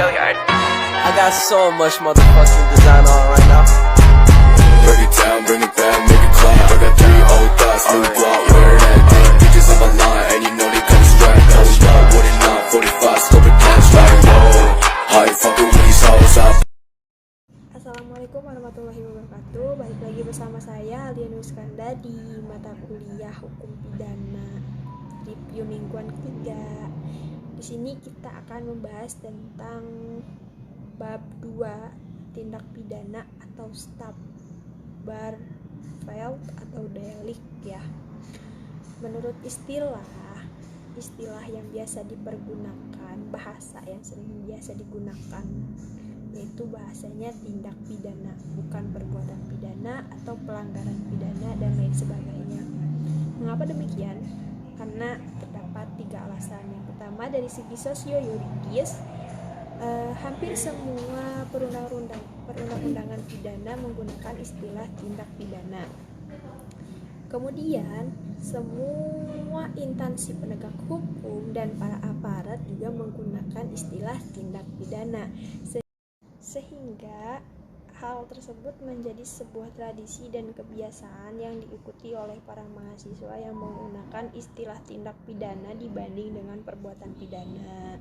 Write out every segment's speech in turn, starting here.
I got so much motherfucking design on right now. Break it down, bring it back, make it clap. I got 3 old thoughts, new block, where that day. Bitches on my line, and you know they come straight. Hold up, what it not, 45, scope it cash like whoa. How you fucking with these hoes up? Assalamualaikum warahmatullahi wabarakatuh. Balik lagi bersama saya Alian Wiskanda di mata kuliah Hukum Pidana review mingguan ketiga. Di sini kita akan membahas tentang bab 2 tindak pidana atau Strafbarfeld atau delik ya. Menurut istilah yang biasa dipergunakan, bahasa yang sering biasa digunakan, yaitu bahasanya tindak pidana, bukan perbuatan pidana atau pelanggaran pidana dan lain sebagainya. Mengapa demikian? Karena terdapat 3 alasan. Yang pertama, dari segi sosio-yuridis, hampir semua perundang-undangan pidana menggunakan istilah tindak pidana. Kemudian, semua instansi penegak hukum dan para aparat juga menggunakan istilah tindak pidana. Sehingga hal tersebut menjadi sebuah tradisi dan kebiasaan yang diikuti oleh para mahasiswa yang menggunakan istilah tindak pidana dibanding dengan perbuatan pidana.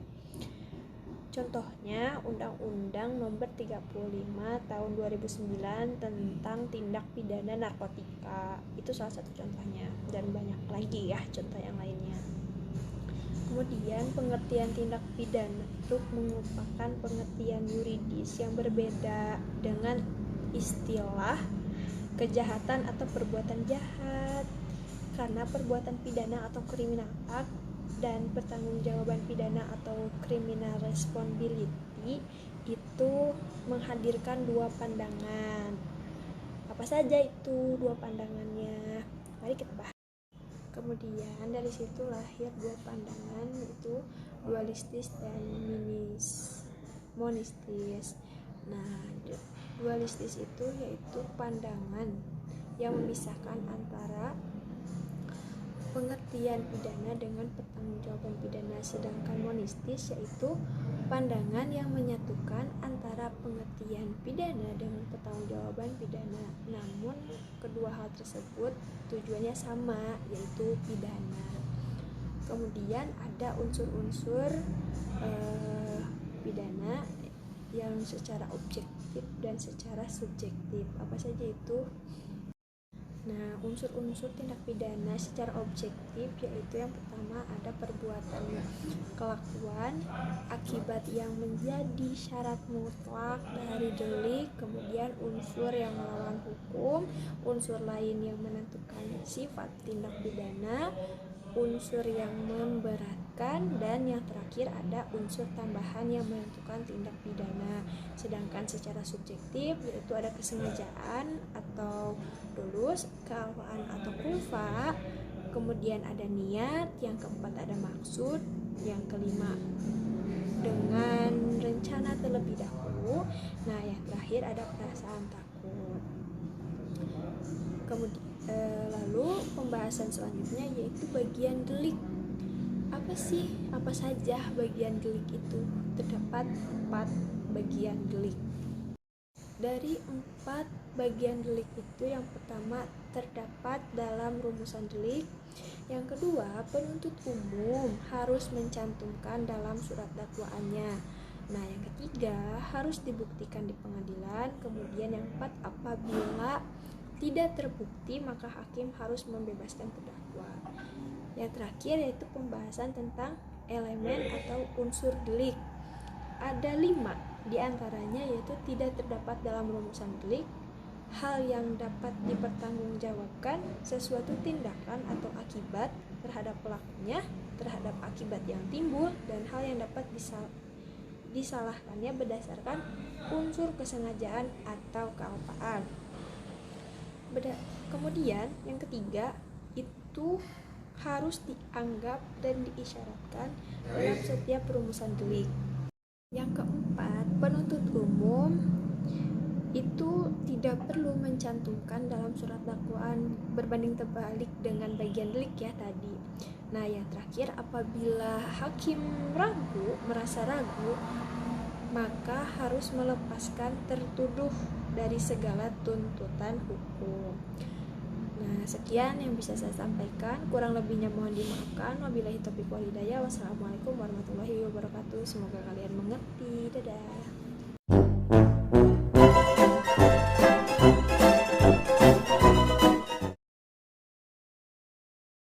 Contohnya, Undang-Undang Nomor 35 Tahun 2009 tentang tindak pidana narkotika. Itu salah satu contohnya, dan banyak lagi ya contoh yang lainnya. Kemudian, pengertian tindak pidana itu merupakan pengertian yuridis yang berbeda dengan istilah kejahatan atau perbuatan jahat. Karena perbuatan pidana atau criminal act dan pertanggungjawaban pidana atau criminal responsibility itu menghadirkan 2 pandangan. Apa saja itu 2 pandangannya? Mari kita bahas. Kemudian dari situ lahir 2 pandangan, itu dualistis dan monistis. Nah, dualistis itu yaitu pandangan yang memisahkan antara pengertian pidana dengan pertanggungjawaban pidana, sedangkan monistis yaitu pandangan yang menyatukan antara pengertian pidana dengan pertanggungjawaban pidana, namun kedua hal tersebut tujuannya sama, yaitu pidana. Kemudian ada unsur-unsur pidana yang secara objektif dan secara subjektif. Apa saja itu? Nah, unsur-unsur tindak pidana secara objektif yaitu yang pertama ada perbuatan kelakuan, akibat yang menjadi syarat mutlak dari delik, kemudian unsur yang melawan hukum, unsur lain yang menentukan sifat tindak pidana, unsur yang memberatkan, dan yang terakhir ada unsur tambahan yang menentukan tindak pidana. Sedangkan secara subjektif yaitu ada kesengajaan atau dolus, kealpaan atau kulfa, kemudian ada niat, yang keempat ada maksud, yang kelima dengan rencana terlebih dahulu, nah yang terakhir ada perasaan takut. Kemudian lalu pembahasan selanjutnya yaitu bagian delik. Apa saja bagian delik itu? Terdapat 4 bagian delik. Dari 4 bagian delik itu, yang pertama terdapat dalam rumusan delik, yang kedua penuntut umum harus mencantumkan dalam surat dakwaannya, nah yang ketiga harus dibuktikan di pengadilan, kemudian yang keempat apabila tidak terbukti maka hakim harus membebaskan terdakwa. Yang terakhir yaitu pembahasan tentang elemen atau unsur delik. Ada 5 diantaranya, yaitu tidak terdapat dalam rumusan delik, hal yang dapat dipertanggungjawabkan, sesuatu tindakan atau akibat terhadap pelakunya, terhadap akibat yang timbul, dan hal yang dapat disalahkannya berdasarkan unsur kesengajaan atau kealpaan. Kemudian yang ketiga itu harus dianggap dan diisyaratkan dalam setiap rumusan delik. Yang keempat, penuntut umum itu tidak perlu mencantumkan dalam surat dakwaan berbanding terbalik dengan bagian delik ya tadi. Nah yang terakhir, apabila hakim merasa ragu maka harus melepaskan tertuduh dari segala tuntutan hukum. Nah, sekian yang bisa saya sampaikan. Kurang lebihnya mohon dimaafkan. Wabillahi taufiq wal hidayah. Wassalamualaikum warahmatullahi wabarakatuh. Semoga kalian mengerti. Dadah.